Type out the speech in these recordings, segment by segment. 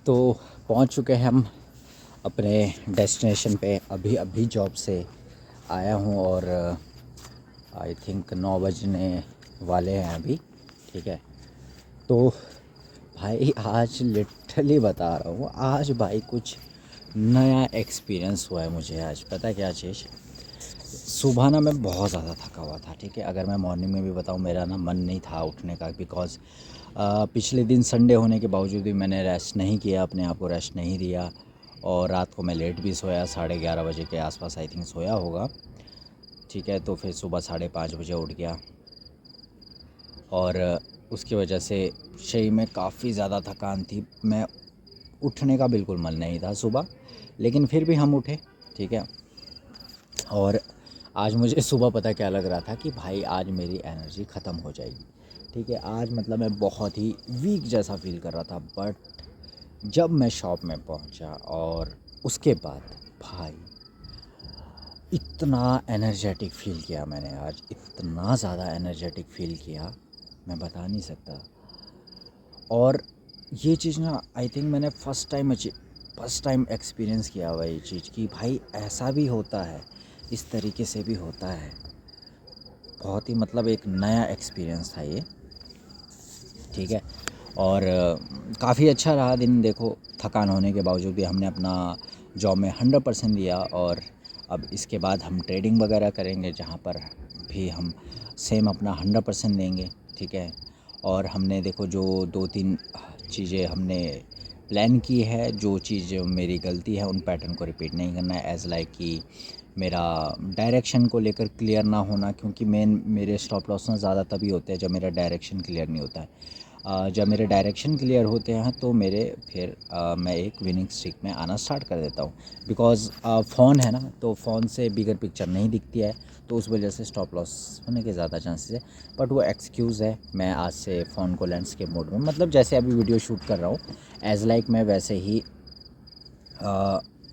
तो पहुंच चुके हैं हम अपने डेस्टिनेशन पे। अभी अभी जॉब से आया हूं और आई थिंक 9 बजने वाले हैं अभी। ठीक है, तो भाई आज लिटरली बता रहा हूँ, आज भाई कुछ नया एक्सपीरियंस हुआ है मुझे। आज पता है क्या चीज़, सुबह ना मैं बहुत ज़्यादा थका हुआ था। ठीक है, अगर मैं मॉर्निंग में भी बताऊँ, मेरा ना मन नहीं था उठने का, बिकॉज़ पिछले दिन संडे होने के बावजूद भी मैंने रेस्ट नहीं किया, अपने आप को रेस्ट नहीं दिया और रात को मैं लेट भी सोया, 11:30 बजे के आसपास आई थिंक सोया होगा। ठीक है, तो फिर सुबह 5:30 बजे उठ गया और उसकी वजह से शरीर में काफ़ी ज़्यादा थकान थी। मैं उठने का बिल्कुल मन नहीं था सुबह, लेकिन फिर भी हम उठे। ठीक है, और आज मुझे सुबह पता क्या लग रहा था कि भाई आज मेरी एनर्जी ख़त्म हो जाएगी। ठीक है, आज मतलब मैं बहुत ही वीक जैसा फील कर रहा था। बट जब मैं शॉप में पहुंचा और उसके बाद भाई इतना एनर्जेटिक फ़ील किया मैंने आज, इतना ज़्यादा एनर्जेटिक फ़ील किया, मैं बता नहीं सकता। और ये चीज़ ना आई थिंक मैंने फ़र्स्ट टाइम एक्सपीरियंस किया हुआ ये चीज़ कि भाई ऐसा भी होता है, इस तरीके से भी होता है। बहुत ही मतलब एक नया एक्सपीरियंस था ये। ठीक है, और काफ़ी अच्छा रहा दिन। देखो, थकान होने के बावजूद भी हमने अपना जॉब में 100% दिया और अब इसके बाद हम ट्रेडिंग वगैरह करेंगे, जहाँ पर भी हम सेम अपना 100% देंगे। ठीक है, और हमने देखो जो 2-3 चीज़ें हमने प्लान की है, जो चीज़ मेरी गलती है उन पैटर्न को रिपीट नहीं करना है। एज़ लाइक कि मेरा डायरेक्शन को लेकर क्लियर ना होना, क्योंकि मेरे स्टॉप लॉस ना ज़्यादा तभी होते हैं जब मेरा डायरेक्शन क्लियर नहीं होता है। जब मेरे डायरेक्शन क्लियर होते हैं तो मेरे फिर मैं एक विनिंग स्ट्रीक में आना स्टार्ट कर देता हूँ। बिकॉज़ फ़ोन है ना, तो फ़ोन से बिगर पिक्चर नहीं दिखती है, तो उस वजह से स्टॉप लॉस होने के ज़्यादा चांसेस है। बट वो एक्सक्यूज़ है। मैं आज से फ़ोन को लैंडस्केप मोड में, मतलब जैसे अभी वीडियो शूट कर रहा हूँ, एज़ लाइक मैं वैसे ही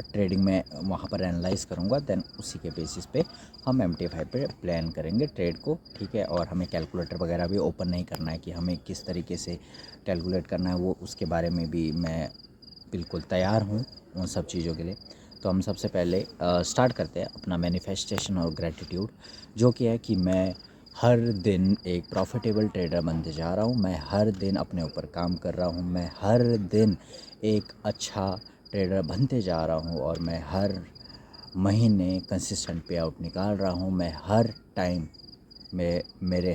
ट्रेडिंग में वहाँ पर एनालाइज़ करूँगा। देन उसी के बेसिस पे हम MT5 पे प्लान करेंगे ट्रेड को। ठीक है, और हमें कैलकुलेटर वगैरह भी ओपन नहीं करना है कि हमें किस तरीके से कैलकुलेट करना है, वो उसके बारे में भी मैं बिल्कुल तैयार हूँ उन सब चीज़ों के लिए। तो हम सबसे पहले स्टार्ट करते हैं अपना मैनिफेस्टेशन और ग्रैटिट्यूड, जो कि है कि मैं हर दिन एक प्रॉफिटेबल ट्रेडर बनते जा रहा हूँ। मैं हर दिन अपने ऊपर काम कर रहा हूँ। मैं हर दिन एक अच्छा ट्रेडर बनते जा रहा हूँ और मैं हर महीने कंसिस्टेंट पे आउट निकाल रहा हूँ। मैं हर टाइम में, मेरे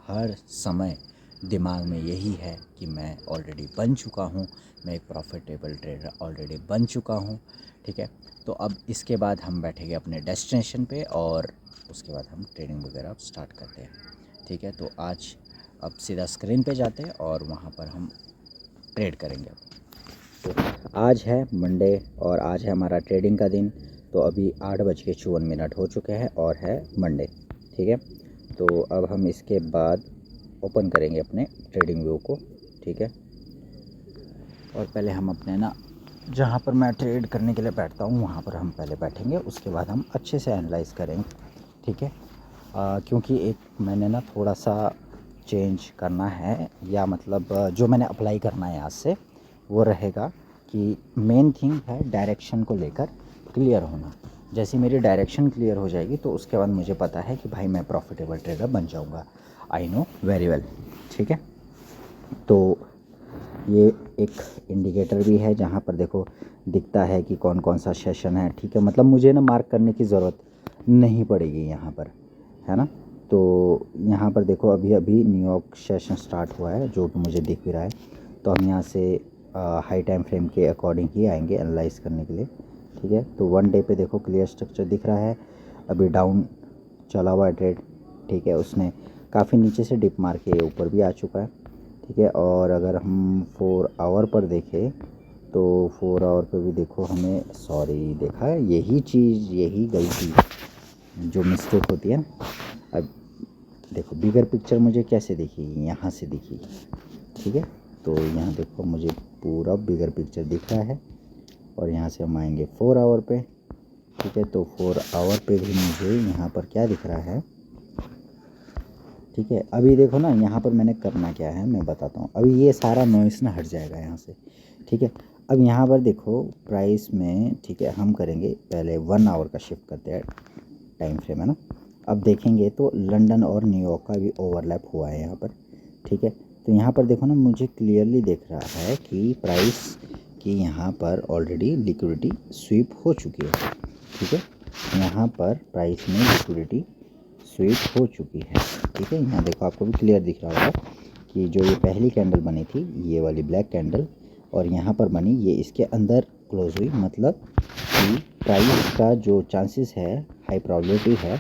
हर समय दिमाग में यही है कि मैं ऑलरेडी बन चुका हूँ, मैं एक प्रॉफिटेबल ट्रेडर ऑलरेडी बन चुका हूँ। ठीक है, तो अब इसके बाद हम बैठेंगे अपने डेस्टिनेशन पे और उसके बाद हम ट्रेडिंग वगैरह स्टार्ट करते हैं। ठीक है, तो आज अब सीधा स्क्रीन पे जाते हैं और वहाँ पर हम ट्रेड करेंगे। तो आज है मंडे और आज है हमारा ट्रेडिंग का दिन। तो अभी 8:54 हो चुके हैं और है मंडे। ठीक है, तो अब हम इसके बाद ओपन करेंगे अपने ट्रेडिंग व्यू को। ठीक है, और पहले हम अपने ना, जहाँ पर मैं ट्रेड करने के लिए बैठता हूँ वहाँ पर हम पहले बैठेंगे, उसके बाद हम अच्छे से एनालाइज़ करेंगे। ठीक है, क्योंकि एक मैंने ना थोड़ा सा चेंज करना है, या मतलब जो मैंने अप्लाई करना है आज से वो रहेगा कि मेन थिंग है डायरेक्शन को लेकर क्लियर होना। जैसे मेरी डायरेक्शन क्लियर हो जाएगी तो उसके बाद मुझे पता है कि भाई मैं प्रॉफिटेबल ट्रेडर बन जाऊंगा। I know very well. ठीक है, तो ये एक इंडिकेटर भी है जहाँ पर देखो दिखता है कि कौन कौन सा सेशन है। ठीक है, मतलब मुझे ना मार्क करने की ज़रूरत नहीं पड़ेगी यहाँ पर, है ना। तो यहाँ पर देखो अभी अभी न्यूयॉर्क सेशन स्टार्ट हुआ है, जो कि मुझे दिख भी रहा है। तो हम यहाँ से हाई टाइम फ्रेम के अकॉर्डिंग ही आएंगे एनालाइज करने के लिए। ठीक है, तो 1 डे पे देखो क्लियर स्ट्रक्चर दिख रहा है। अभी डाउन चला हुआ है ट्रेड। ठीक है, उसने काफ़ी नीचे से डिप मार के ऊपर भी आ चुका है। ठीक है, और अगर हम 4 आवर पर देखें तो 4 आवर पर भी देखो हमें, सॉरी देखा है, यही चीज़, यही गलती जो मिस्टेक होती है ना। अब देखो बिगर पिक्चर मुझे कैसे दिखी, यहाँ से दिखी। ठीक है, तो यहाँ देखो मुझे पूरा बिगर पिक्चर दिख रहा है और यहाँ से हम आएंगे 4 आवर पे। ठीक है, तो 4 आवर पे भी मुझे यहाँ पर क्या दिख रहा है। ठीक है, अभी देखो ना यहाँ पर मैंने करना क्या है मैं बताता हूँ। अभी ये सारा नॉइस ना हट जाएगा यहाँ से, ठीक है। अब यहाँ पर देखो प्राइस में, ठीक है, हम करेंगे पहले 1 आवर का शिफ्ट करते हैं टाइम फ्रेम, है ना। अब देखेंगे तो लंदन और न्यूयॉर्क का भी ओवरलैप हुआ है यहाँ पर, ठीक है। तो यहाँ पर देखो ना, मुझे क्लियरली दिख रहा है कि प्राइस की यहाँ पर ऑलरेडी लिक्विडिटी स्वीप हो चुकी है, ठीक है। यहाँ पर प्राइस में लिक्विडिटी स्वीप हो चुकी है, ठीक है। यहाँ देखो आपको भी क्लियर दिख रहा होगा कि जो ये पहली कैंडल बनी थी, ये वाली ब्लैक कैंडल, और यहाँ पर बनी ये इसके अंदर क्लोज हुई, मतलब कि प्राइस का जो चांसेस है, हाई प्रोबेबिलिटी है,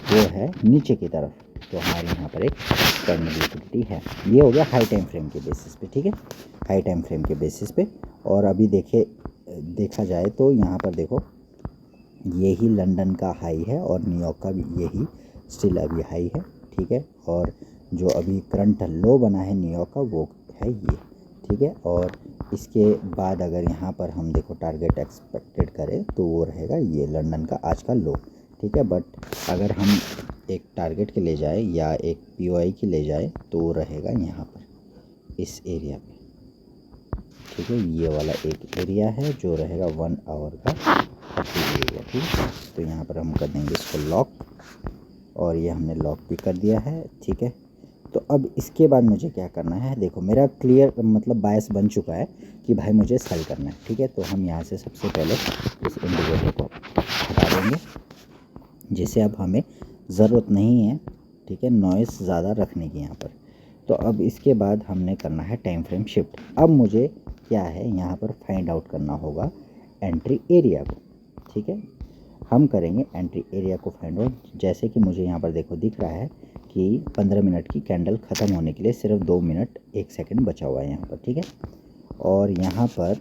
वो है नीचे की तरफ। तो हमारे यहाँ पर एक कैंडल लिक्विडिटी है। ये हो गया हाई टाइम फ्रेम के बेसिस पे, ठीक है, हाई टाइम फ्रेम के बेसिस पे। और अभी देखा जाए तो यहाँ पर देखो, यही लंदन का हाई है और न्यूयॉर्क का भी यही स्टिल अभी हाई है, ठीक है। और जो अभी करंट लो बना है न्यूयॉर्क का, वो है ये, ठीक है। और इसके बाद अगर यहाँ पर हम देखो टारगेट एक्सपेक्टेड करें तो वो रहेगा ये लंदन का आज का लो, ठीक है। बट अगर हम एक टारगेट के ले जाए या एक पीओआई की ले जाए तो वो रहेगा यहाँ पर इस एरिया पे, ठीक है। ये वाला एक एरिया है जो रहेगा 1 आवर का एरिया, ठीक है। तो यहाँ पर हम कर देंगे इसको लॉक, और ये हमने लॉक भी कर दिया है, ठीक है। तो अब इसके बाद मुझे क्या करना है, देखो मेरा क्लियर मतलब बायस बन चुका है कि भाई मुझे सेल करना है, ठीक है। तो हम यहाँ से सबसे पहले इस इंडिकेटर को हटा देंगे, जिसे अब हमें ज़रूरत नहीं है, ठीक है, नॉइस ज़्यादा रखने की यहाँ पर। तो अब इसके बाद हमने करना है टाइम फ्रेम शिफ्ट। अब मुझे क्या है, यहाँ पर फाइंड आउट करना होगा एंट्री एरिया को, ठीक है। हम करेंगे एंट्री एरिया को फाइंड आउट। जैसे कि मुझे यहाँ पर देखो दिख रहा है कि 15 मिनट की कैंडल ख़त्म होने के लिए सिर्फ 2 मिनट 1 सेकंड बचा हुआ है यहाँ पर, ठीक है। और यहाँ पर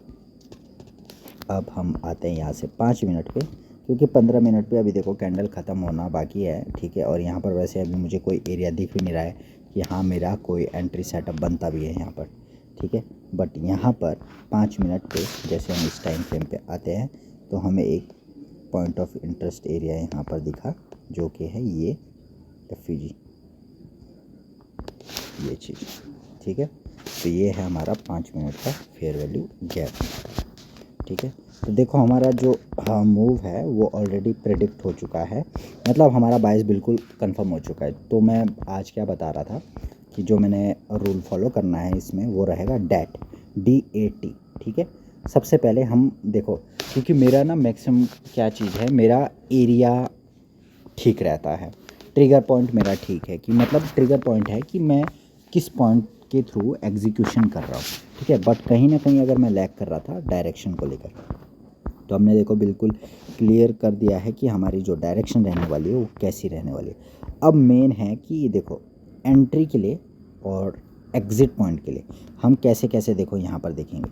अब हम आते हैं यहाँ से 5 मिनट पे, क्योंकि 15 मिनट पे अभी देखो कैंडल ख़त्म होना बाकी है, ठीक है। और यहाँ पर वैसे अभी मुझे कोई एरिया दिख भी नहीं रहा है कि हाँ मेरा कोई एंट्री सेटअप बनता भी है यहाँ पर, ठीक है। बट यहाँ पर 5 मिनट पे जैसे हम इस टाइम फ्रेम पे आते हैं तो हमें एक पॉइंट ऑफ इंटरेस्ट एरिया यहाँ पर दिखा, जो कि है ये एफईजी, ये चीज़, ठीक है। तो ये है हमारा 5 मिनट का फेयर वैल्यू गैप, ठीक है। तो देखो हमारा जो मूव है वो ऑलरेडी प्रेडिक्ट हो चुका है, मतलब हमारा बायस बिल्कुल कंफर्म हो चुका है। तो मैं आज क्या बता रहा था कि जो मैंने रूल फॉलो करना है इसमें वो रहेगा डैट, DAT, ठीक है। सबसे पहले हम देखो, क्योंकि मेरा ना मैक्सिमम क्या चीज़ है, मेरा एरिया ठीक रहता है, ट्रिगर पॉइंट मेरा ठीक है, कि मतलब ट्रिगर पॉइंट है कि मैं किस पॉइंट के थ्रू एग्जीक्यूशन कर रहा हूँ, ठीक है। बट कहीं ना कहीं अगर मैं लैग कर रहा था डायरेक्शन को लेकर, तो हमने देखो बिल्कुल क्लियर कर दिया है कि हमारी जो डायरेक्शन रहने वाली है वो कैसी रहने वाली है। अब मेन है कि देखो एंट्री के लिए और एग्ज़िट पॉइंट के लिए हम कैसे कैसे देखो यहाँ पर देखेंगे।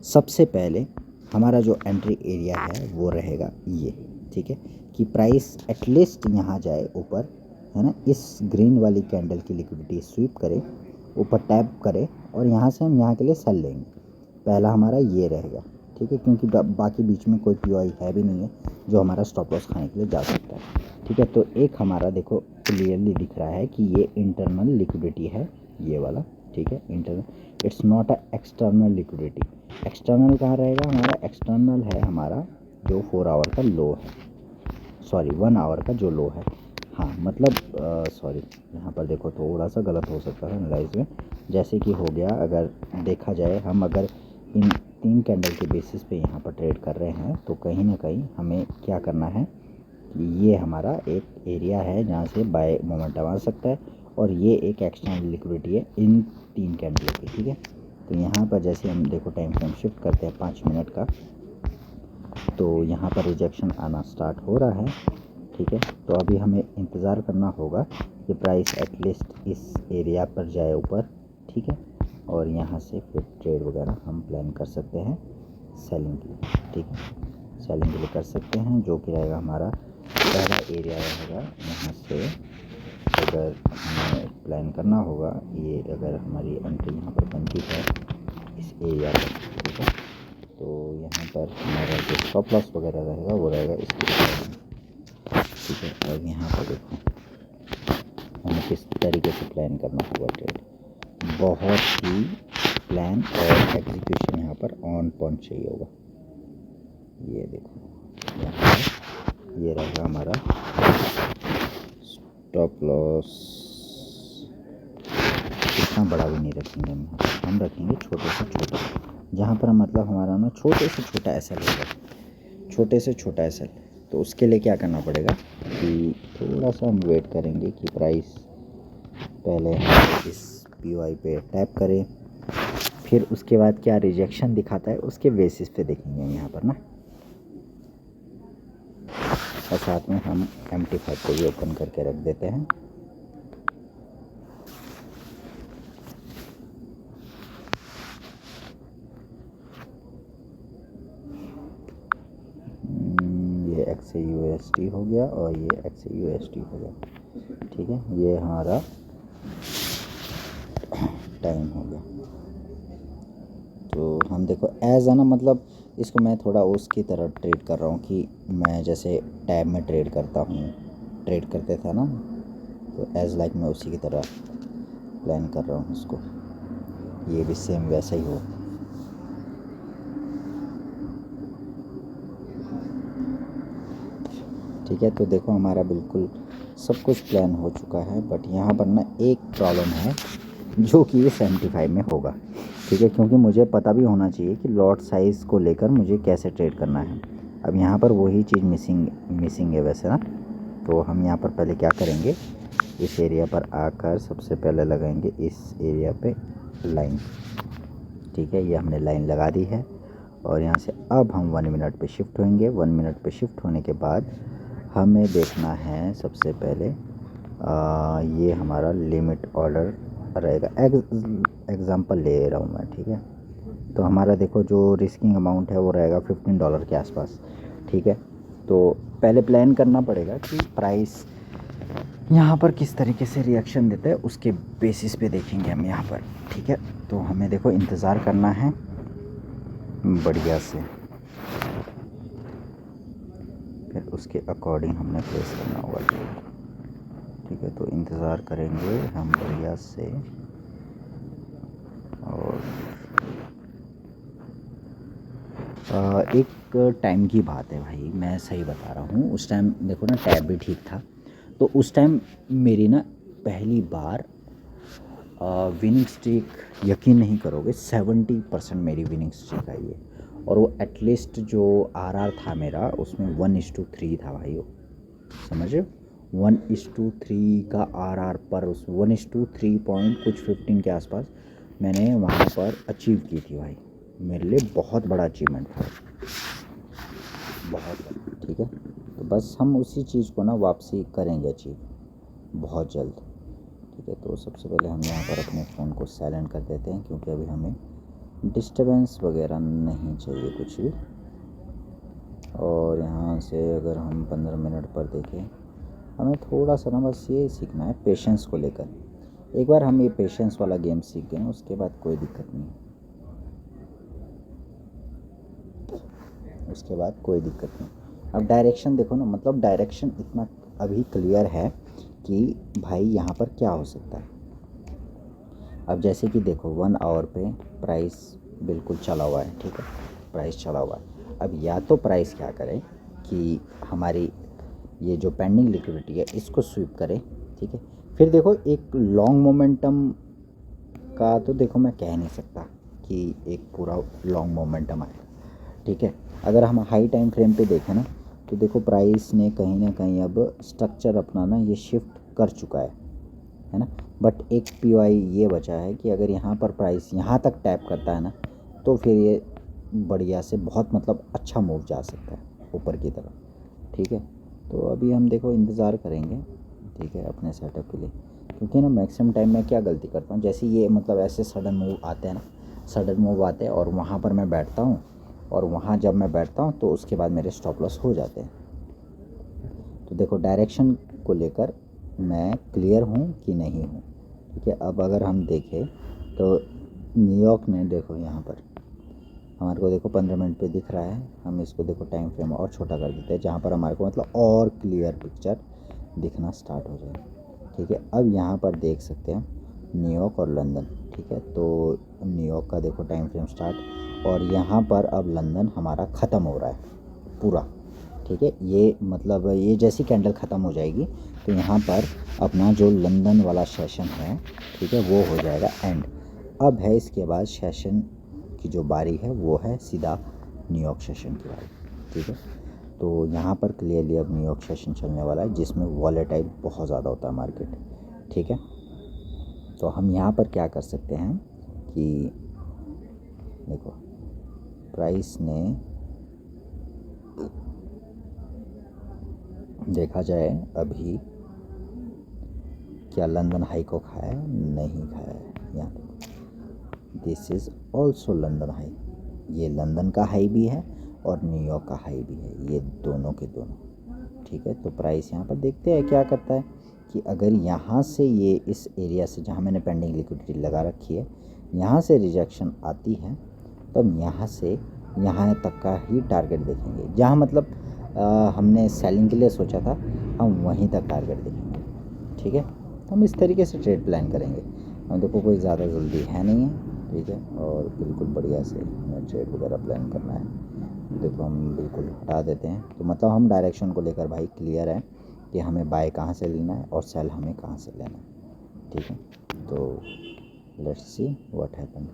सबसे पहले हमारा जो एंट्री एरिया है वो रहेगा ये, ठीक है, कि प्राइस एटलीस्ट यहाँ जाए ऊपर, है ना, इस ग्रीन वाली कैंडल की लिक्विडिटी स्वीप करे, ऊपर टैप करे, और यहाँ से हम यहाँ के लिए सेल लेंगे। पहला हमारा ये रहेगा, ठीक है, क्योंकि बाकी बीच में कोई पीओआई है भी नहीं है जो हमारा स्टॉप लॉस खाने के लिए जा सकता है, ठीक है। तो एक हमारा देखो क्लियरली दिख रहा है कि ये इंटरनल लिक्विडिटी है ये वाला, ठीक है, internal, it's not a external liquidity. External कहाँ रहेगा हमारा, एक्सटर्नल है हमारा जो 4 आवर का लो है, सॉरी 1 आवर का जो लो है, हाँ मतलब सॉरी यहाँ पर देखो थोड़ा सा गलत हो सकता है एनालाइज में। जैसे कि हो गया, अगर देखा जाए हम अगर इन 3 कैंडल के बेसिस पे यहाँ पर ट्रेड कर रहे हैं तो कहीं ना कहीं हमें क्या करना है कि ये हमारा एक एरिया है जहाँ से बाय मोमेंटम आ सकता है, और ये एक एक्सटर्नल लिक्विडिटी है इन 3 कैंडल की, ठीक है। तो यहाँ पर जैसे हम देखो टाइम फ्रेम शिफ्ट करते हैं 5 मिनट का, तो यहाँ पर रिजेक्शन आना स्टार्ट हो रहा है, ठीक है। तो अभी हमें इंतज़ार करना होगा कि प्राइस एटलीस्ट इस एरिया पर जाए ऊपर, ठीक है, और यहाँ से फिर ट्रेड वगैरह हम प्लान कर सकते हैं सेलिंग के लिए, ठीक है, सेलिंग के लिए कर सकते हैं, जो कि रहेगा हमारा पहला एरिया रहेगा। यहाँ से अगर हमें प्लान करना होगा, ये अगर हमारी एंट्री यहाँ पर बनती है इस एरिया पर, ठीक है, तो यहाँ पर हमारा जो स्टॉप लॉस वगैरह रहेगा वो रहेगा इसके, ठीक है। और यहाँ पर देखो हमें किस तरीके से प्लान करना होगा ट्रेड, बहुत ही प्लान और एग्जीक्यूशन यहाँ पर ऑन पॉइंट चाहिए होगा। ये देखो यहाँ पर ये रहेगा हमारा स्टॉप लॉस। इतना बड़ा भी नहीं रखेंगे हम रखेंगे छोटे से छोटा, जहाँ पर मतलब हमारा ना छोटे से छोटा एसएल होगा, छोटे से छोटा एसएल। तो उसके लिए क्या करना पड़ेगा कि थोड़ा सा हम वेट करेंगे कि प्राइस पहले इस पीओआई पे टैप करें, फिर उसके बाद क्या रिजेक्शन दिखाता है उसके बेसिस पे देखेंगे यहाँ पर ना। और साथ में हम MT5 को भी ओपन करके रख देते हैं। ये XAUSD हो गया और ये XAUSD हो गया, ठीक है। ये हमारा टाइम हो गया। तो हम देखो एज है ना, मतलब इसको मैं थोड़ा उसकी तरह ट्रेड कर रहा हूँ कि मैं जैसे टैब में ट्रेड करता हूँ, ट्रेड करते था ना, तो एज लाइक मैं उसी की तरह प्लान कर रहा हूँ इसको, ये भी सेम वैसा ही हो। ठीक है, तो देखो हमारा बिल्कुल सब कुछ प्लान हो चुका है, बट यहाँ पर ना एक प्रॉब्लम है जो कि ये 75 में होगा, ठीक है, क्योंकि मुझे पता भी होना चाहिए कि लॉट साइज़ को लेकर मुझे कैसे ट्रेड करना है। अब यहाँ पर वही चीज़ मिसिंग है वैसे ना। तो हम यहाँ पर पहले क्या करेंगे, इस एरिया पर आकर सबसे पहले लगाएंगे इस एरिया पे लाइन, ठीक है। ये हमने लाइन लगा दी है और यहाँ से अब हम 1 मिनट पे शिफ्ट होंगे। 1 मिनट पे शिफ्ट होने के बाद हमें देखना है सबसे पहले ये हमारा लिमिट ऑर्डर रहेगा। एग्जांपल ले रहा हूँ मैं, ठीक है। तो हमारा देखो जो रिस्किंग अमाउंट है वो रहेगा $15 के आसपास, ठीक है। तो पहले प्लान करना पड़ेगा कि प्राइस यहाँ पर किस तरीके से रिएक्शन देता है, उसके बेसिस पे देखेंगे हम यहाँ पर, ठीक है। तो हमें देखो इंतज़ार करना है बढ़िया से, फिर उसके अकॉर्डिंग हमने प्लेस करना होगा, ठीक है। तो इंतज़ार करेंगे हम बढ़िया से। और एक टाइम की बात है भाई, मैं सही बता रहा हूँ, उस टाइम देखो ना टैब भी ठीक था, तो उस टाइम मेरी ना पहली बार विनिंग स्ट्रीक, यकीन नहीं करोगे 70% मेरी विनिंग स्ट्रीक आई है। और वो एटलीस्ट जो आरआर था मेरा उसमें 1:3 था भाई, वो समझ रहे हो, 1:3 का आरआर पर उस 1:3 पॉइंट कुछ 15 के आसपास मैंने वहाँ पर अचीव की थी भाई। मेरे लिए बहुत बड़ा अचीवमेंट था, बहुत बड़ा, ठीक है। तो बस हम उसी चीज़ को ना वापसी करेंगे अचीव बहुत जल्द, ठीक है। तो सबसे पहले हम यहाँ पर अपने फ़ोन को साइलेंट कर देते हैं, क्योंकि अभी हमें डिस्टर्बेंस वगैरह नहीं चाहिए कुछ भी। और यहाँ से अगर हम 15 मिनट पर देखें, हमें थोड़ा सा ना बस ये सीखना है पेशेंस को लेकर। एक बार हम ये पेशेंस वाला गेम सीख गए उसके बाद कोई दिक्कत नहीं है, उसके बाद कोई दिक्कत नहीं। अब डायरेक्शन देखो ना, मतलब डायरेक्शन इतना अभी क्लियर है कि भाई यहाँ पर क्या हो सकता है। अब जैसे कि देखो 1 आवर पे प्राइस बिल्कुल चला हुआ है, ठीक है, प्राइस चला हुआ है। अब या तो प्राइस क्या करे कि हमारी ये जो पेंडिंग लिक्विडिटी है इसको स्वीप करे, ठीक है। फिर देखो एक लॉन्ग मोमेंटम का तो देखो मैं कह नहीं सकता कि एक पूरा लॉन्ग मोमेंटम आए, ठीक है। अगर हम हाई टाइम फ्रेम पे देखें ना, तो देखो प्राइस ने कहीं ना कहीं अब स्ट्रक्चर अपना ना ये शिफ्ट कर चुका है ना। बट एक पीओआई ये बचा है कि अगर यहाँ पर प्राइस यहाँ तक टैप करता है ना, तो फिर ये बढ़िया से बहुत मतलब अच्छा मूव जा सकता है ऊपर की तरफ, ठीक है। तो अभी हम देखो इंतज़ार करेंगे, ठीक है, अपने सेटअप के लिए। क्योंकि ना मैक्सिमम टाइम मैं क्या गलती करता हूँ, जैसे ये मतलब ऐसे सडन मूव आते हैं ना, सडन मूव आते हैं और वहाँ पर मैं बैठता हूँ, और वहाँ जब मैं बैठता हूँ तो उसके बाद मेरे स्टॉप लॉस हो जाते हैं। तो देखो डायरेक्शन को लेकर मैं क्लियर हूँ कि नहीं हूँ, ठीक है। अब अगर हम देखें तो न्यूयॉर्क ने देखो यहाँ पर हमारे को देखो 15 मिनट पे दिख रहा है, हम इसको देखो टाइम फ्रेम और छोटा कर देते हैं, जहाँ पर हमारे को मतलब और क्लियर पिक्चर दिखना स्टार्ट हो जाए, ठीक है। अब यहाँ पर देख सकते हैं न्यूयॉर्क और लंदन, ठीक है। तो न्यूयॉर्क का देखो टाइम फ्रेम स्टार्ट, और यहाँ पर अब लंदन हमारा ख़त्म हो रहा है पूरा, ठीक है। ये मतलब ये जैसी कैंडल ख़त्म हो जाएगी तो यहाँ पर अपना जो लंदन वाला सेशन है, ठीक है, वो हो जाएगा एंड। अब है इसके बाद सेशन की जो बारी है वो है सीधा न्यूयॉर्क सेशन की बारी, ठीक है। तो यहाँ पर क्लियरली अब न्यूयॉर्क सेशन चलने वाला है जिसमें वॉलेटाइल बहुत ज़्यादा होता है मार्केट, ठीक है। तो हम यहाँ पर क्या कर सकते हैं कि देखो प्राइस ने देखा जाए अभी क्या लंदन हाई को खाया है, नहीं खाया है। यहाँ देखो this is also London high, ये लंदन का हाई भी है और न्यूयॉर्क का हाई भी है, ये दोनों के दोनों, ठीक है। तो प्राइस यहाँ पर देखते हैं क्या करता है कि अगर यहाँ से ये इस एरिया से जहाँ मैंने पेंडिंग लिक्विडिटी लगा रखी है यहाँ से रिजेक्शन आती है तब यहाँ से यहाँ तक का ही टारगेट देखेंगे, जहाँ मतलब हमने सेलिंग के लिए सोचा था हम वहीं तक टारगेट देखेंगे, ठीक है। हम इस तरीके से ट्रेड प्लान करेंगे। हम देखो कोई ज़्यादा जल्दी है नहीं है, ठीक है, और बिल्कुल बढ़िया से हमें ट्रेड वगैरह प्लान करना है। देखो हम बिल्कुल हटा देते हैं, तो मतलब हम डायरेक्शन को लेकर भाई क्लियर है कि हमें बाय कहाँ से लेना है और सेल हमें कहाँ से लेना है, ठीक है। तो लेट्स सी व्हाट हैपन।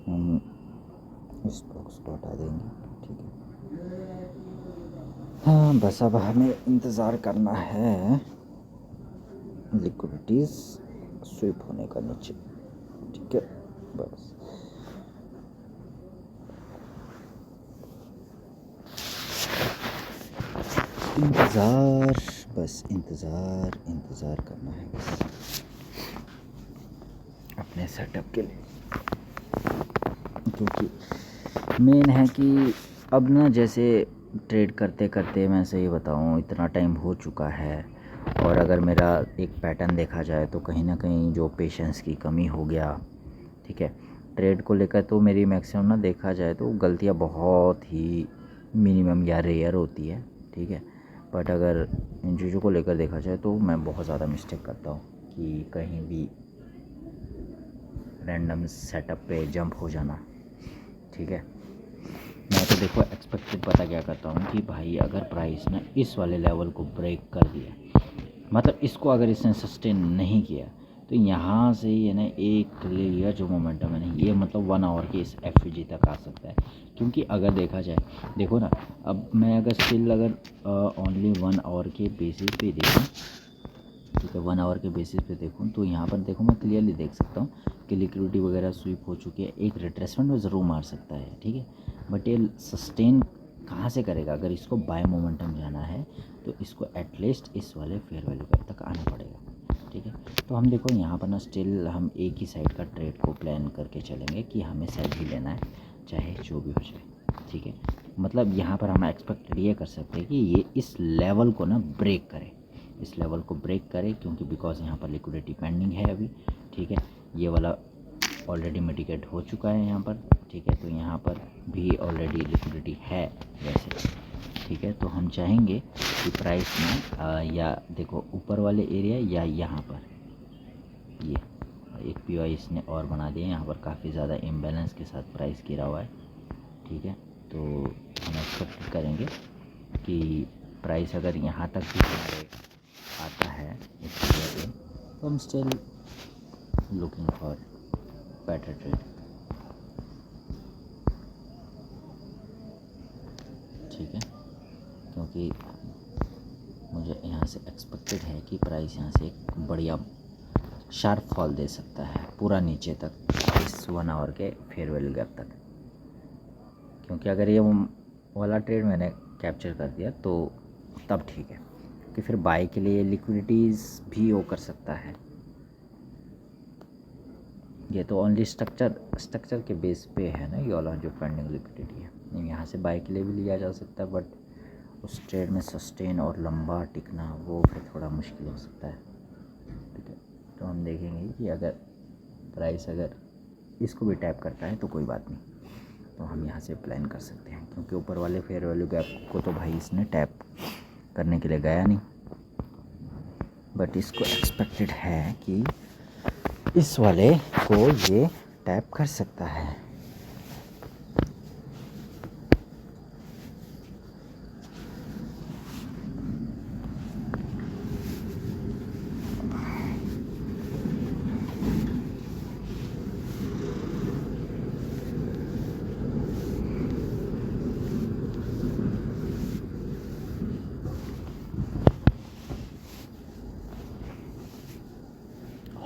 हम इस बॉक्स को हटा देंगे, ठीक है। हाँ बस अब हमें इंतज़ार करना है लिक्विडिटीज़ स्विप होने का नीचे, ठीक है। बस इंतज़ार, बस इंतज़ार करना है बस अपने सेटअप के लिए, क्योंकि मेन है कि अब ना जैसे ट्रेड करते करते मैं सही बताऊँ इतना टाइम हो चुका है, और अगर मेरा एक पैटर्न देखा जाए तो कहीं ना कहीं जो पेशेंस की कमी हो गया, ठीक है। ट्रेड को लेकर तो मेरी मैक्सिमम ना देखा जाए तो गलतियाँ बहुत ही मिनिमम या रेयर होती है, ठीक है। बट अगर इन चीज़ों को लेकर देखा जाए तो मैं बहुत ज़्यादा मिस्टेक करता हूँ कि कहीं भी रैंडम सेटअप पे जंप हो जाना, ठीक है। मैं तो देखो एक्सपेक्टेड पता क्या करता हूँ कि भाई अगर प्राइस ने इस वाले लेवल को ब्रेक कर दिया, मतलब इसको अगर इसने सस्टेन नहीं किया तो यहाँ से ये ना एक क्लियर जो मोमेंटम है ना ये मतलब 1 आवर के इस एफईजी तक आ सकता है। क्योंकि अगर देखा जाए देखो ना, अब मैं अगर स्टिल अगर ओनली 1 आवर के बेसिस पे देखूँ, ठीक है, 1 आवर के बेसिस पे देखूँ तो यहाँ पर देखो मैं क्लियरली देख सकता हूँ कि लिक्विडिटी वगैरह स्वीप हो चुकी है। एक रिट्रेसमेंट में ज़रूर मार सकता है, ठीक है, बट ये सस्टेन कहाँ से करेगा। अगर इसको बाय मोमेंटम जाना है तो इसको एटलीस्ट इस वाले फेयर वैल्यू तक आना पड़ेगा, ठीक है। तो हम देखो यहाँ पर ना स्टिल हम एक ही साइड का ट्रेड को प्लान करके चलेंगे कि हमें सेल ही लेना है चाहे जो भी हो जाए, ठीक है। मतलब यहाँ पर हम एक्सपेक्ट ये कर सकते हैं कि ये इस लेवल को ना ब्रेक करे, इस लेवल को ब्रेक करे, क्योंकि बिकॉज यहाँ पर लिक्विडिटी पेंडिंग है अभी, ठीक है। ये वाला ऑलरेडी मिटिगेट हो चुका है यहाँ पर, ठीक है। तो यहाँ पर भी ऑलरेडी लिक्विडिटी है वैसे, ठीक है। तो हम चाहेंगे कि प्राइस में या देखो ऊपर वाले एरिया या यहाँ पर ये एक पीवाई इसने और बना दिया, यहाँ पर काफ़ी ज़्यादा इम्बैलेंस के साथ प्राइस गिरा हुआ है, ठीक है। तो हम एक्सपेक्ट करेंगे कि प्राइस अगर यहाँ तक भी हमारे आता है इस एरिया पे तो हम still looking for better trade, ठीक है। क्योंकि मुझे यहाँ से एक्सपेक्टेड है कि प्राइस यहाँ से एक बढ़िया शार्प फॉल दे सकता है पूरा नीचे तक इस 1 आवर के फेयर वैल्यू गैप तक। क्योंकि अगर ये वाला ट्रेड मैंने कैप्चर कर दिया तो तब ठीक है कि फिर बाय के लिए लिक्विडिटीज़ भी वो कर सकता है। ये तो ओनली स्ट्रक्चर के बेस पे है ना, ये वाला जो पेंडिंग लिक्विडिटी है, यहाँ से बाय के लिए भी लिया जा सकता है, बट उस ट्रेड में सस्टेन और लंबा टिकना वो फिर थोड़ा मुश्किल हो सकता है। ठीक है, तो हम देखेंगे कि अगर प्राइस अगर इसको भी टैप करता है तो कोई बात नहीं, तो हम यहाँ से प्लान कर सकते हैं, क्योंकि ऊपर वाले फेयर वैल्यू गैप को तो भाई इसने टैप करने के लिए गया नहीं, बट इसको एक्सपेक्टेड है कि इस वाले को ये टैप कर सकता है।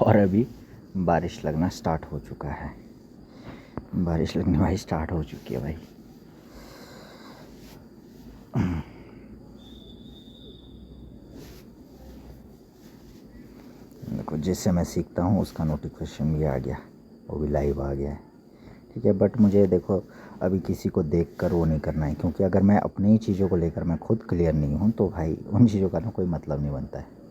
और अभी बारिश लगना स्टार्ट हो चुका है, बारिश लगने भाई स्टार्ट हो चुकी है भाई। देखो, जिससे मैं सीखता हूँ उसका नोटिफिकेशन भी आ गया, वो भी लाइव आ गया है। ठीक है, बट मुझे देखो अभी किसी को देखकर वो नहीं करना है, क्योंकि अगर मैं अपनी ही चीज़ों को लेकर मैं खुद क्लियर नहीं हूँ तो भाई उन चीज़ों का ना कोई मतलब नहीं बनता है।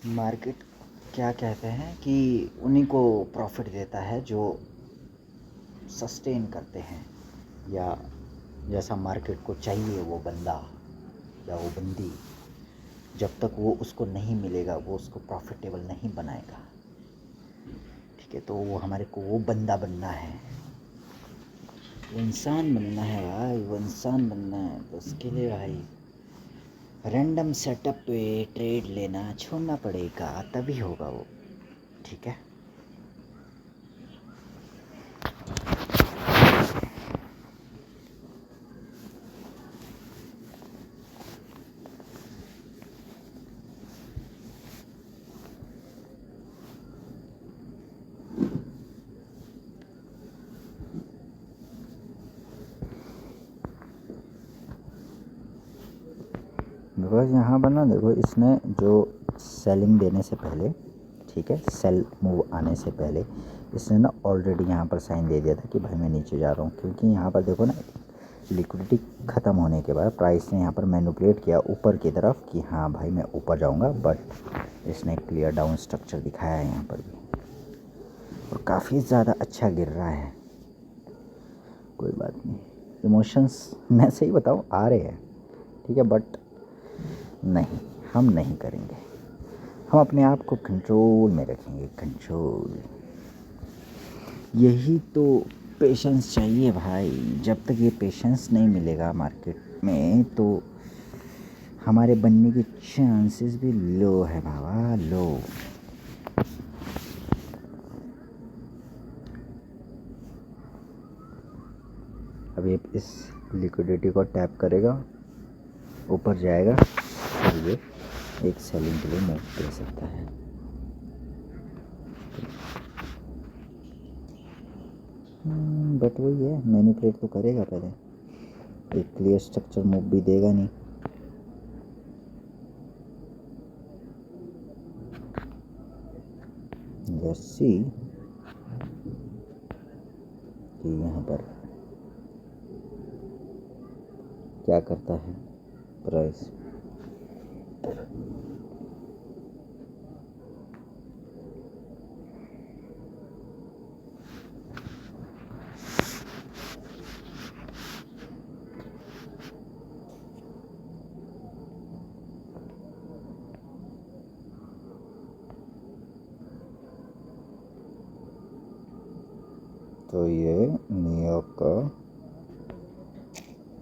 मार्केट क्या कहते हैं कि उन्हीं को प्रॉफिट देता है जो सस्टेन करते हैं, या जैसा मार्केट को चाहिए वो बंदा या वो बंदी, जब तक वो उसको नहीं मिलेगा वो उसको प्रॉफिटेबल नहीं बनाएगा। ठीक है, तो वो हमारे को वो बंदा बनना है, वो इंसान बनना है भाई, वो इंसान बनना है। तो उसके लिए भाई रैंडम सेटअप पे ट्रेड लेना छोड़ना पड़ेगा, तभी होगा वो। ठीक है, बिकॉज यहाँ पर ना देखो, इसने जो सेलिंग देने से पहले, ठीक है, सेल मूव आने से पहले इसने ना ऑलरेडी यहाँ पर साइन दे दिया था कि भाई मैं नीचे जा रहा हूँ, क्योंकि यहाँ पर देखो ना लिक्विडिटी ख़त्म होने के बाद प्राइस ने यहाँ पर मैनिपुलेट किया ऊपर की तरफ कि हाँ भाई मैं ऊपर जाऊँगा, बट इसने क्लियर डाउन स्ट्रक्चर दिखाया है यहाँ पर भी, और काफ़ी ज़्यादा अच्छा गिर रहा है। कोई बात नहीं, इमोशंस मैं सही बताऊँ आ रहे हैं, ठीक है, बट नहीं, हम नहीं करेंगे, हम अपने आप को कंट्रोल में रखेंगे, कंट्रोल। यही तो पेशेंस चाहिए भाई। जब तक ये पेशेंस नहीं मिलेगा मार्केट में तो हमारे बनने के चांसेस भी लो है बाबा, लो। अब ये इस लिक्विडिटी को टैप करेगा, ऊपर जाएगा, तो ये एक सेलिंग के लिए मूव दे सकता है। बट वही है, मैनिपुलेट तो करेगा पहले, एक क्लियर स्ट्रक्चर मूव भी देगा नहीं। लेट्स सी कि यहाँ पर क्या करता है प्राइस। तो ये न्यूयॉर्क का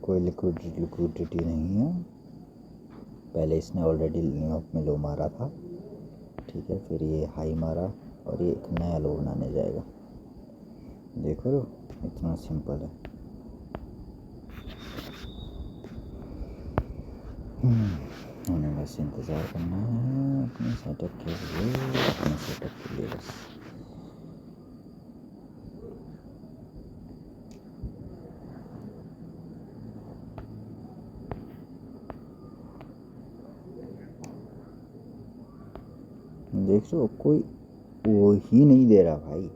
कोई लिक्विडिटी नहीं है, पहले इसने ऑलरेडी न्यूयॉर्क में लो मारा था, ठीक है, फिर ये हाई मारा और ये एक नया लो बनाने जाएगा। देखो इतना सिंपल है। हमें बस इंतज़ार करना है अपने सेटअप के लिए बस। देख रहे हो, कोई वो ही नहीं दे रहा भाई,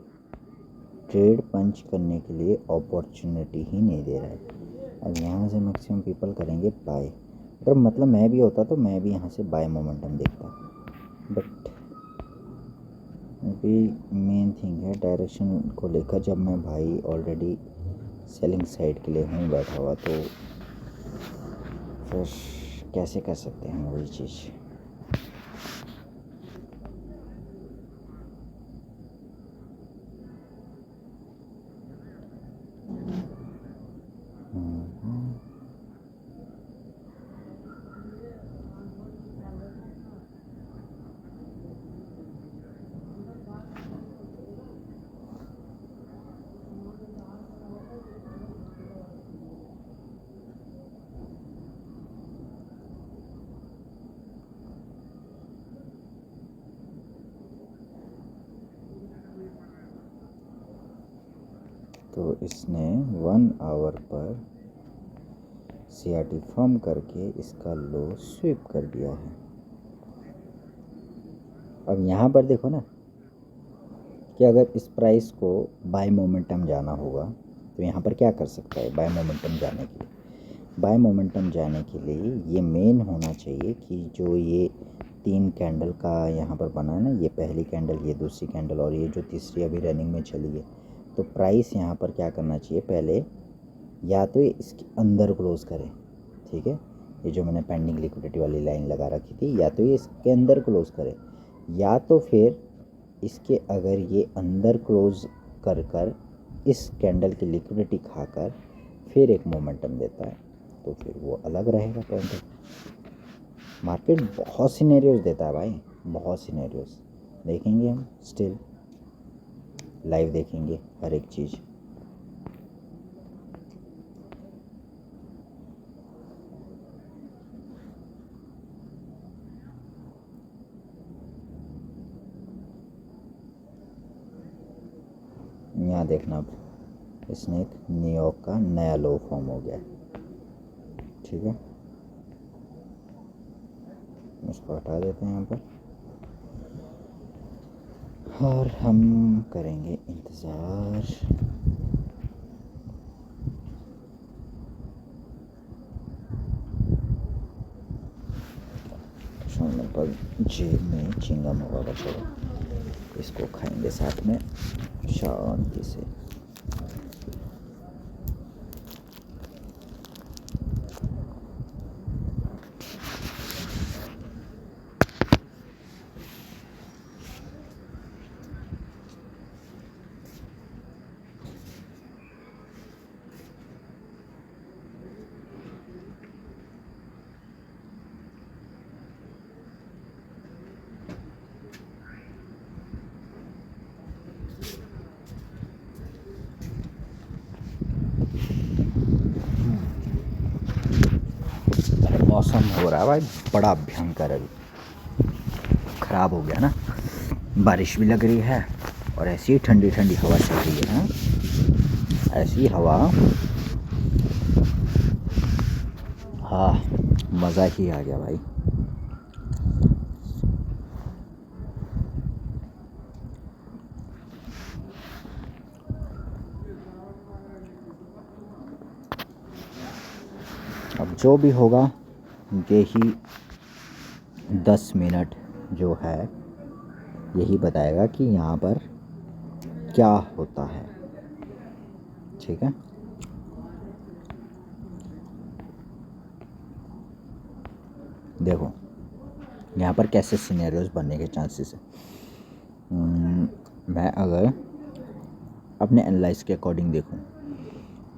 ट्रेड पंच करने के लिए अपॉर्चुनिटी ही नहीं दे रहा है। अब यहाँ से मैक्सिमम पीपल करेंगे बाय। अगर मतलब मैं भी होता तो मैं भी यहाँ से बाय मोमेंटम देखता, बट अभी मेन थिंग है डायरेक्शन को लेकर। जब मैं भाई ऑलरेडी सेलिंग साइड के लिए हूँ बैठा हुआ, तो फिर कैसे कर सकते हैं वही चीज़। तो इसने 1 आवर पर CRT फॉर्म करके इसका लो स्वीप कर दिया है। अब यहाँ पर देखो ना कि अगर इस प्राइस को बाय मोमेंटम जाना होगा तो यहाँ पर क्या कर सकता है। बाय मोमेंटम जाने के लिए, बाय मोमेंटम जाने के लिए ये मेन होना चाहिए कि जो ये 3 कैंडल का यहाँ पर बना है ना, ये पहली कैंडल, ये दूसरी कैंडल और ये जो तीसरी अभी रनिंग में चली है, तो प्राइस यहाँ पर क्या करना चाहिए, पहले या तो इसके अंदर क्लोज करे, ठीक है, ये जो मैंने पेंडिंग लिक्विडिटी वाली लाइन लगा रखी थी, या तो ये इसके अंदर क्लोज करे, या तो फिर इसके अगर ये अंदर क्लोज कर कर इस कैंडल की लिक्विडिटी खाकर फिर एक मोमेंटम देता है, तो फिर वो अलग रहेगा पॉइंट। मार्केट बहुत सिनेरियोज देता है भाई, बहुत सिनेरियोज देखेंगे हम, स्टिल लाइव देखेंगे हर एक चीज़। यहाँ देखना, अब इसने एक न्यूयॉर्क का नया लो फॉर्म हो गया, ठीक है, इसको हटा देते हैं यहाँ पर और हम करेंगे इंतज़ार। सोने पर जेब में चिंगम होगा बच्चों, इसको खाएंगे साथ में शांति से। मौसम हो रहा है भाई बड़ा भयंकर, अभी ख़राब हो गया ना, बारिश भी लग रही है और ऐसी ठंडी ठंडी हवा चल रही है ना, ऐसी हवा, हाँ मज़ा ही आ गया भाई। अब जो भी होगा यही 10 मिनट जो है यही बताएगा कि यहाँ पर क्या होता है, ठीक है। देखो यहाँ पर कैसे सिनेरियोज बनने के चांसेस है। मैं अगर अपने एनालाइज के अकॉर्डिंग देखूँ,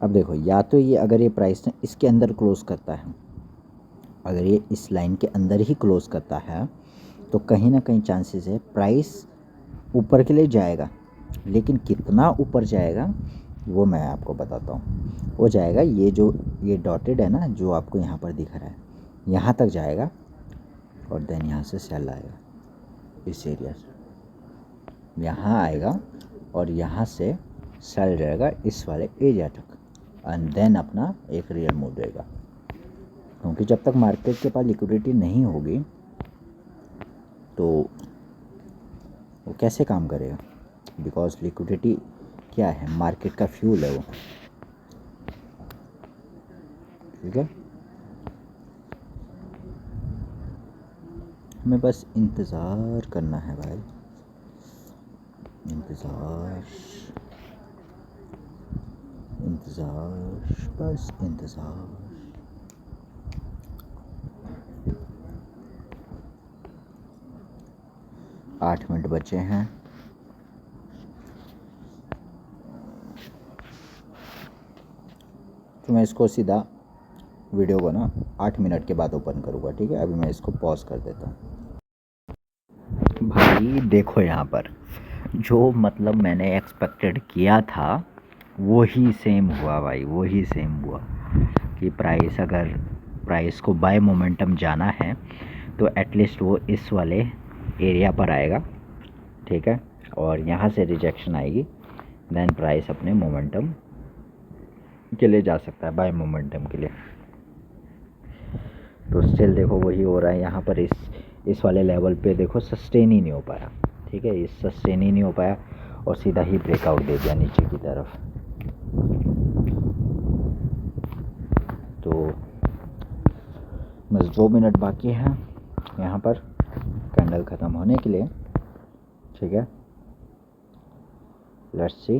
अब देखो या तो ये अगर ये प्राइस ने इसके अंदर क्लोज़ करता है, अगर ये इस लाइन के अंदर ही क्लोज़ करता है तो कहीं ना कहीं चांसेस है प्राइस ऊपर के लिए जाएगा, लेकिन कितना ऊपर जाएगा वो मैं आपको बताता हूँ। वो जाएगा ये जो ये डॉटेड है ना, जो आपको यहाँ पर दिख रहा है, यहाँ तक जाएगा और देन यहाँ से सेल आएगा, इस एरिया से यहाँ आएगा और यहाँ से सेल जाएगा इस वाले एरिया तक, एंड देन अपना एक रियल मूव देगा। क्योंकि जब तक मार्केट के पास लिक्विडिटी नहीं होगी तो वो कैसे काम करेगा, बिकॉज लिक्विडिटी क्या है, मार्केट का फ्यूल है वो, ठीक है। हमें बस इंतज़ार करना है भाई, इंतज़ार इंतज़ार, बस इंतज़ार। 8 मिनट बचे हैं। तो मैं इसको सीधा वीडियो को ना 8 मिनट के बाद ओपन करूँगा, ठीक है। अभी मैं इसको पॉज कर देता हूँ। भाई देखो यहाँ पर जो मतलब मैंने एक्सपेक्टेड किया था वही सेम हुआ भाई, वही सेम हुआ कि प्राइस को बाय मोमेंटम जाना है तो एटलीस्ट वो इस वाले एरिया पर आएगा, ठीक है। और यहाँ से रिजेक्शन आएगी, देन प्राइस अपने मोमेंटम के लिए जा सकता है, बाय मोमेंटम के लिए। तो स्टिल देखो वही हो रहा है यहाँ पर, इस वाले लेवल पे देखो सस्टेन ही नहीं हो पाया, ठीक है। इस सस्टेन ही नहीं हो पाया और सीधा ही ब्रेकआउट दे दिया नीचे की तरफ। तो बस 2 मिनट बाकी हैं यहाँ पर कैंडल ख़त्म होने के लिए, ठीक है। लेट्स सी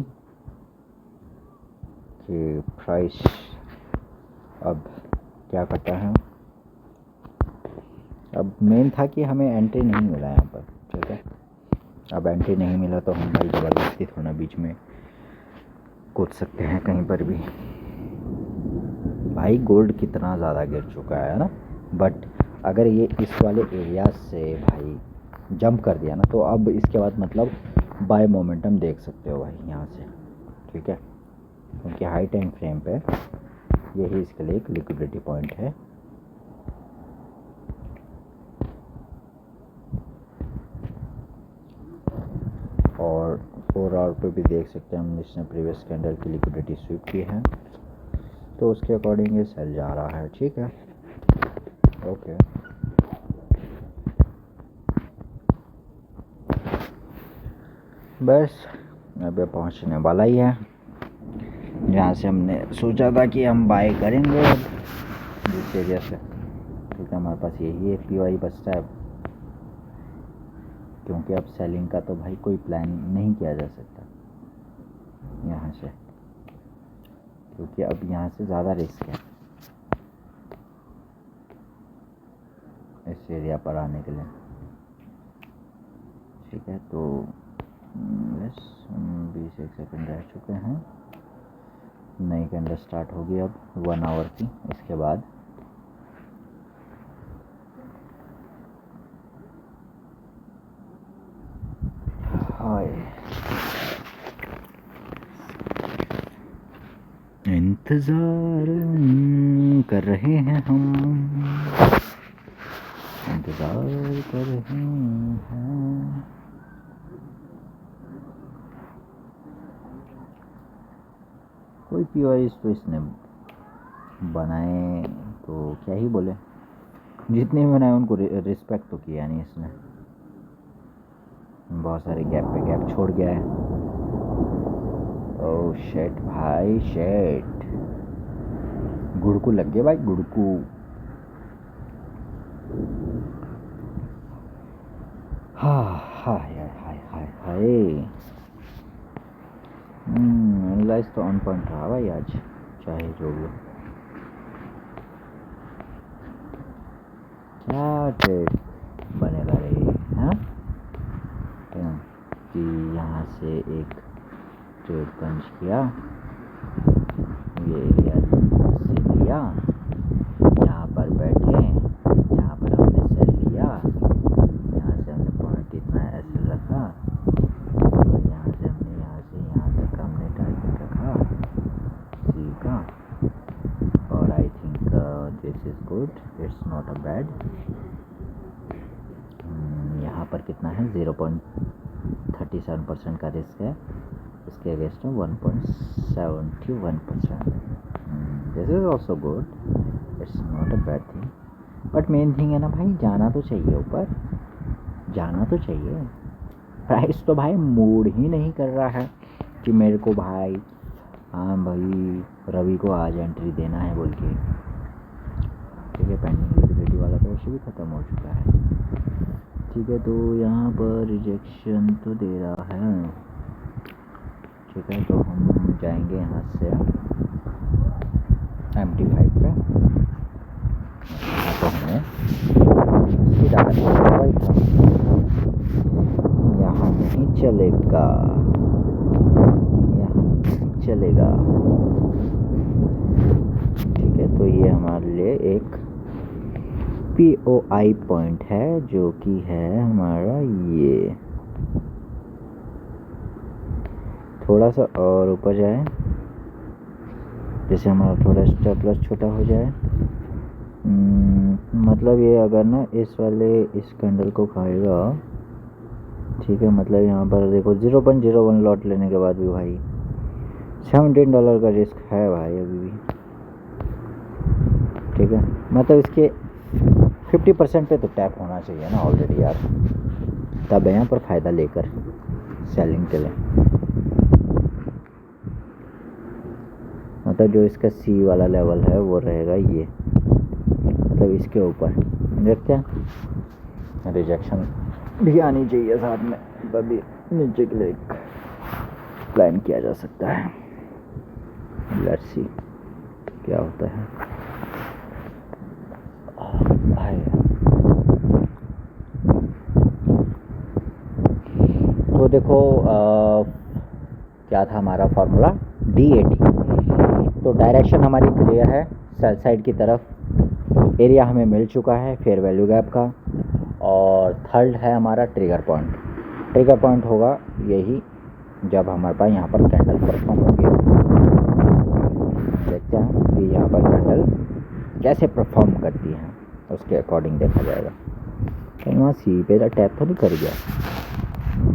कि प्राइस अब क्या करता है। अब मेन था कि हमें एंट्री नहीं मिला यहाँ पर, ठीक है। अब एंट्री नहीं मिला तो हम भाई ज़बरदस्ती थोड़ा बीच में कूद सकते हैं कहीं पर भी। भाई गोल्ड कितना ज़्यादा गिर चुका है ना, बट अगर ये इस वाले एरिया से भाई जंप कर दिया ना तो अब इसके बाद मतलब बाय मोमेंटम देख सकते हो भाई यहाँ से, ठीक है। क्योंकि हाई टाइम फ्रेम पे यही इसके लिए एक लिक्विडिटी पॉइंट है। और 4 आवर पे भी देख सकते हैं हम, जिसने प्रीवियस कैंडल की लिक्विडिटी स्वीप की है तो उसके अकॉर्डिंग ये सेल जा रहा है, ठीक है। ओके बस अब पहुंचने वाला ही है जहाँ से हमने सोचा था कि हम बाय करेंगे जिस एरिया से, ठीक है। हमारे पास यही एक पीवाई बचता है, क्योंकि अब सेलिंग का तो भाई कोई प्लान नहीं किया जा सकता यहाँ से, क्योंकि अब यहाँ से ज़्यादा रिस्क है इस एरिया पर आने के लिए, ठीक है। तो बस 21 सेकंड रह चुके हैं, नई कैंडल स्टार्ट होगी अब 1 आवर की इसके बाद। हाय इंतज़ार कर रहे हैं हम, इंतज़ार कर रहे हैं। कोई पीवाईस तो इसने बनाए तो क्या ही बोले, जितने भी बनाए उनको रिस्पेक्ट तो किया नहीं इसने, बहुत सारे गैप पे गैप छोड़ गया है। ओह शेट भाई शेट, गुड़कू लग गया भाई, गुड़कू। हाय हाय हाय हाय हाय। एनालाइज तो ऑन पॉइंट रहा भाई आज, चाहे जो भी। क्या ट्रेड बनेगा रे, हाँ कि यहाँ से एक ट्रेड पंच किया, ये एरिया से लिया, यहाँ पर बैठे, यहाँ पर हमने सेल लिया, यहाँ से हमने पॉइंट इतना ऐसे रखा, और यहाँ से यहाँ तक हमने टारगेट रखा सी का। और I think this is good, it's not a bad. यहाँ पर कितना है, 0.37% का रिस्क है, इसके अगेंस्ट में 1.71%। This is also good, it's not a bad thing. But main thing है ना भाई, जाना तो चाहिए ऊपर, जाना तो चाहिए। प्राइस तो भाई मूड ही नहीं कर रहा है कि मेरे को भाई, हाँ भाई रवि को आज एंट्री देना है बोल के। ठीक है, पेंडिंग लिक्विडिटी वाला तो वैसे भी ख़त्म हो चुका है। ठीक है, तो यहाँ पर रिजेक्शन तो दे रहा है। ठीक है, तो हम जाएंगे यहाँ से MT5 पे। यहाँ तो हमें सीधा यहाँ नहीं चलेगा, यहाँ नहीं चलेगा। ठीक है, तो ये हमारे लिए एक POI पॉइंट है जो कि है हमारा ये। थोड़ा सा और ऊपर जाए, जैसे हमारा थोड़ा स्टॉप लॉस छोटा हो जाए। मतलब ये अगर ना इस वाले इस कैंडल को खाएगा, ठीक है, मतलब यहाँ पर देखो 0.01 लॉट लेने के बाद भी भाई $17 का रिस्क है भाई अभी भी। ठीक है, मतलब इसके 50% पे तो टैप होना चाहिए ना ऑलरेडी यार, तब यहाँ पर फ़ायदा लेकर सेलिंग के लिए। मतलब जो इसका C वाला लेवल है वो रहेगा ये, मतलब इसके ऊपर देखते हैं रिजेक्शन भी आनी चाहिए साथ में, तभी नीचे के लिए एक प्लान किया जा सकता है। लेट्स सी क्या होता है। तो देखो क्या था हमारा फार्मूला, D80। तो डायरेक्शन हमारी क्लियर है, सेल साइड की तरफ एरिया हमें मिल चुका है फेयर वैल्यू गैप का। और थर्ड है हमारा ट्रिगर पॉइंट। ट्रिगर पॉइंट होगा यही जब हमारे पास यहाँ पर कैंडल परफॉर्म होगी। देखते हैं कि यहाँ पर कैंडल कैसे परफॉर्म करती है, उसके अकॉर्डिंग देखा जाएगा। कहीं वहाँ C पे टैप तो नहीं कर गया,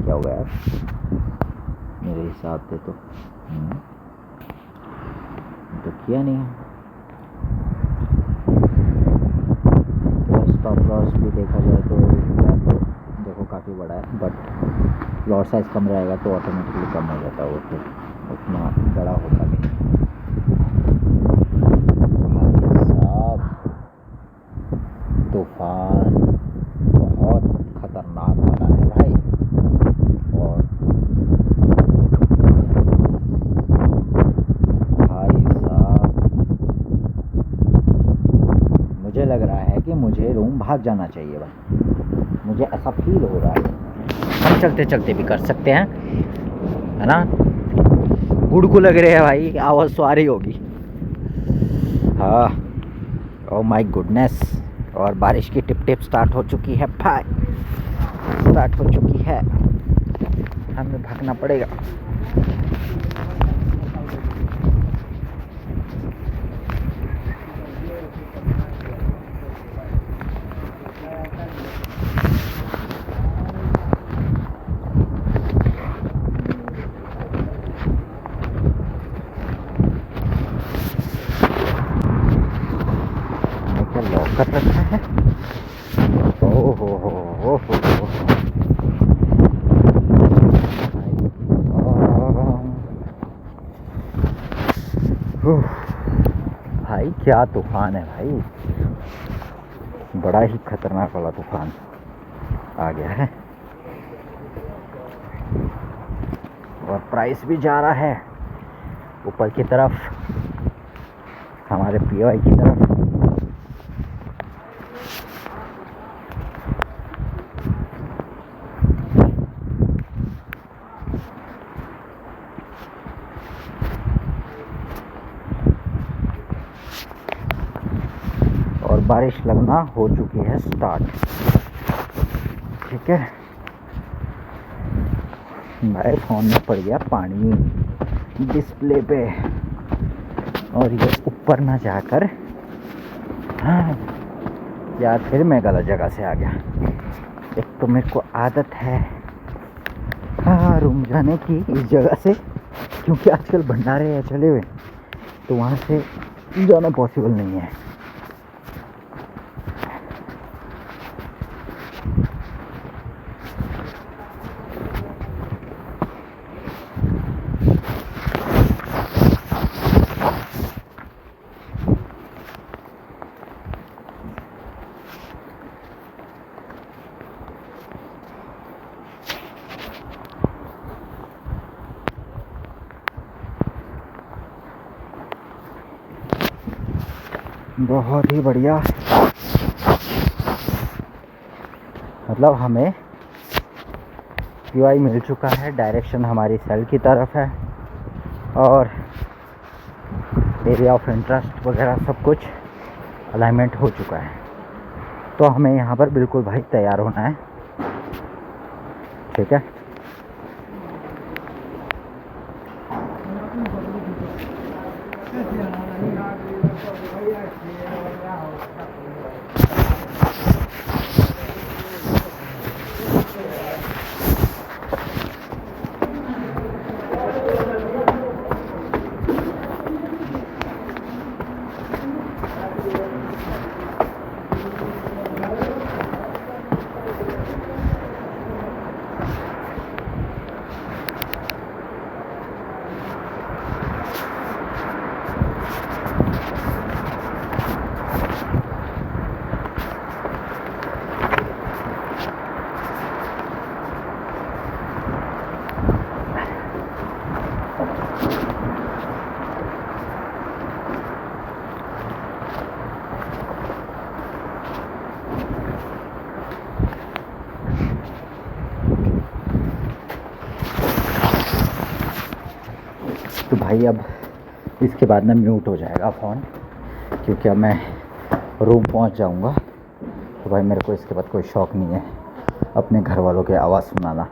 क्या हो गया यार मेरे हिसाब से तो किया नहीं है। स्टॉप लॉस भी देखा जाए तो देखो काफ़ी बड़ा है, बट लॉट साइज कम रहेगा तो ऑटोमेटिकली कम हो जाता है, वो तो उतना बड़ा होता नहीं। तूफान बहुत खतरनाक वाला है भाई। और भाई साहब मुझे लग रहा है कि मुझे रूम भाग जाना चाहिए भाई, मुझे ऐसा फील हो रहा है। हम चलते चलते भी कर सकते हैं, है ना। गुड़गु लग रहे हैं भाई, आवाज़ तो आ रही होगी। हाँ, ओह माय गुडनेस। और बारिश की टिप टिप स्टार्ट हो चुकी है भाई, स्टार्ट हो चुकी है, हमें भागना पड़ेगा। लॉक कर रखा है। ओहो हो भाई क्या तूफान है भाई, बड़ा ही खतरनाक वाला तूफान आ गया है। और प्राइस भी जा रहा है ऊपर की तरफ, हमारे POI की तरफ। और बारिश लगना हो चुकी है स्टार्ट। ठीक है भाई, फोन में पड़ गया पानी डिस्प्ले पे, और ये ऊपर ना जाकर, हाँ यार फिर मैं गलत जगह से आ गया। एक तो मेरे को आदत है हाँ रूम जाने की इस जगह से, क्योंकि आजकल भंडारे चले हुए, तो वहाँ से जाना पॉसिबल नहीं है। बहुत ही बढ़िया। मतलब हमें UI मिल चुका है, डायरेक्शन हमारी सेल की तरफ है और एरिया ऑफ इंटरेस्ट वगैरह सब कुछ अलाइनमेंट हो चुका है। तो हमें यहाँ पर बिल्कुल भाई तैयार होना है, ठीक है। तो भाई अब इसके बाद ना म्यूट हो जाएगा फ़ोन, क्योंकि अब मैं रूम पहुंच जाऊंगा। तो भाई मेरे को इसके बाद कोई शौक़ नहीं है अपने घर वालों की आवाज़ सुनाना।